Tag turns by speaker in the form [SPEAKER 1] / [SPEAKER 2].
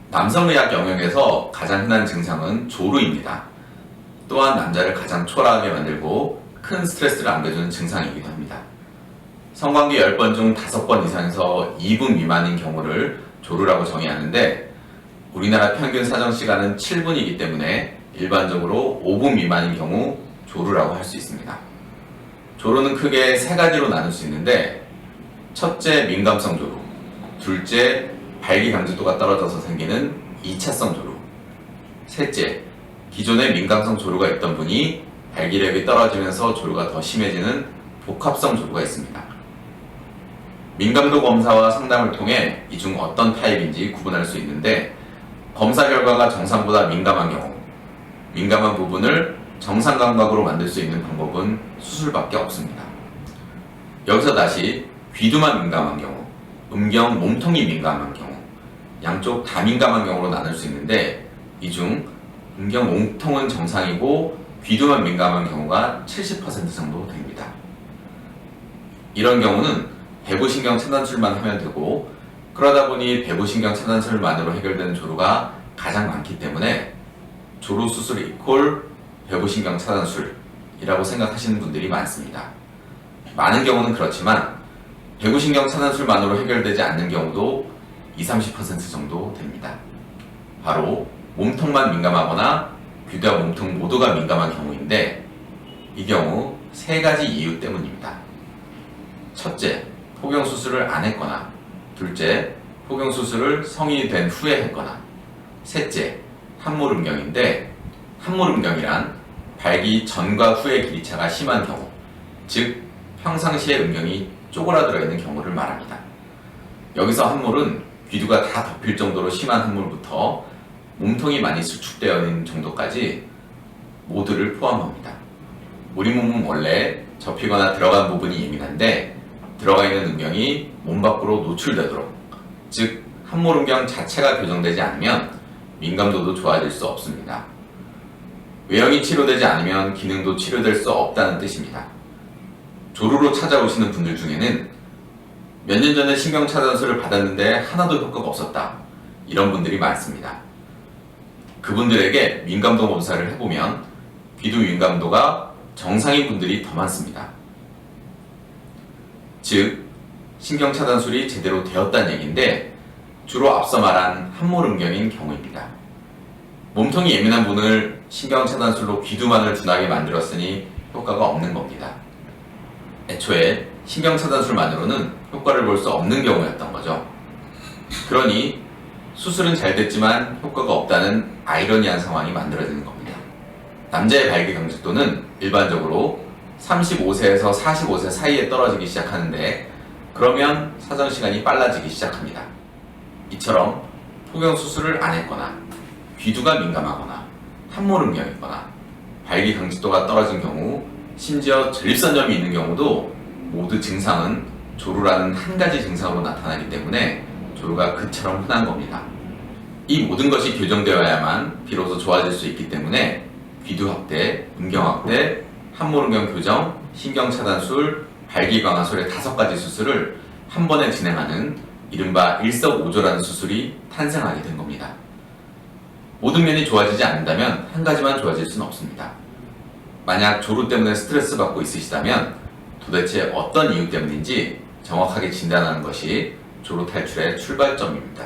[SPEAKER 1] 남성의학 영역에서 가장 흔한 증상은 조루입니다. 또한 남자를 가장 초라하게 만들고 큰 스트레스를 안겨주는 증상이기도 합니다. 성관계 10번 중 5번 이상에서 2분 미만인 경우를 조루라고 정의하는데, 우리나라 평균 사정시간은 7분이기 때문에 일반적으로 5분 미만인 경우 조루라고 할 수 있습니다. 조루는 크게 3가지로 나눌 수 있는데, 첫째 민감성 조루, 둘째 발기 강직도가 떨어져서 생기는 2차성 조루, 셋째 기존에 민감성 조루가 있던 분이 발기력이 떨어지면서 조루가 더 심해지는 복합성 조루가 있습니다. 민감도 검사와 상담을 통해 이 중 어떤 타입인지 구분할 수 있는데, 검사 결과가 정상보다 민감한 경우, 민감한 부분을 정상 감각으로 만들 수 있는 방법은 수술밖에 없습니다. 여기서 다시 귀두만 민감한 경우, 음경 몸통이 민감한 경우, 양쪽 다 민감한 경우로 나눌 수 있는데, 이 중 음경 몸통은 정상이고 귀두만 민감한 경우가 70% 정도 됩니다. 이런 경우는 배부신경 차단술만 하면 되고, 그러다 보니 배부신경 차단술만으로 해결되는 조루가 가장 많기 때문에 조루 수술 이퀄 배부신경 차단술이라고 생각하시는 분들이 많습니다. 많은 경우는 그렇지만 배부신경 차단술만으로 해결되지 않는 경우도 20-30% 정도 됩니다. 바로 몸통만 민감하거나 귀두와 몸통 모두가 민감한 경우인데, 이 경우 3가지 이유 때문입니다. 첫째, 포경수술을 안 했거나, 둘째, 포경수술을 성인이 된 후에 했거나, 셋째, 함몰음경인데, 함몰음경이란 발기 전과 후의 길이차가 심한 경우, 즉 평상시에 음경이 쪼그라들어 있는 경우를 말합니다. 여기서 함몰은 귀두가 다 덮일 정도로 심한 함몰부터 몸통이 많이 수축되어 있는 정도까지 모두를 포함합니다. 우리 몸은 원래 접히거나 들어간 부분이 예민한데, 들어가 있는 음경이 몸 밖으로 노출되도록, 즉 함몰음경 자체가 교정되지 않으면 민감도도 좋아질 수 없습니다. 외형이 치료되지 않으면 기능도 치료될 수 없다는 뜻입니다. 조루로 찾아오시는 분들 중에는 몇 년 전에 신경차단술을 받았는데 하나도 효과가 없었다, 이런 분들이 많습니다. 그분들에게 민감도 검사를 해보면 귀두 민감도가 정상인 분들이 더 많습니다. 즉 신경차단술이 제대로 되었다는 얘기인데, 주로 앞서 말한 함몰음경인 경우입니다. 몸통이 예민한 분을 신경차단술로 귀두만을 둔하게 만들었으니 효과가 없는 겁니다. 애초에 신경차단술만으로는 효과를 볼 수 없는 경우였던 거죠. 그러니 수술은 잘 됐지만 효과가 없다는 아이러니한 상황이 만들어지는 겁니다. 남자의 발기 강직도는 일반적으로 35세에서 45세 사이에 떨어지기 시작하는데, 그러면 사정시간이 빨라지기 시작합니다. 이처럼 포경수술을 안 했거나, 귀두가 민감하거나, 함몰음경이거나, 발기 강직도가 떨어진 경우, 심지어 전립선염이 있는 경우도 모두 증상은 조루라는 한 가지 증상으로 나타나기 때문에 조루가 그처럼 흔한 겁니다. 이 모든 것이 교정되어야만 비로소 좋아질 수 있기 때문에 귀두 확대, 음경 확대, 함몰음경 교정, 신경차단술, 발기강화술의 5가지 수술을 한 번에 진행하는 이른바 일석오조라는 수술이 탄생하게 된 겁니다. 모든 면이 좋아지지 않는다면 한 가지만 좋아질 수는 없습니다. 만약 조루 때문에 스트레스 받고 있으시다면 도대체 어떤 이유 때문인지 정확하게 진단하는 것이 조루 탈출의 출발점입니다.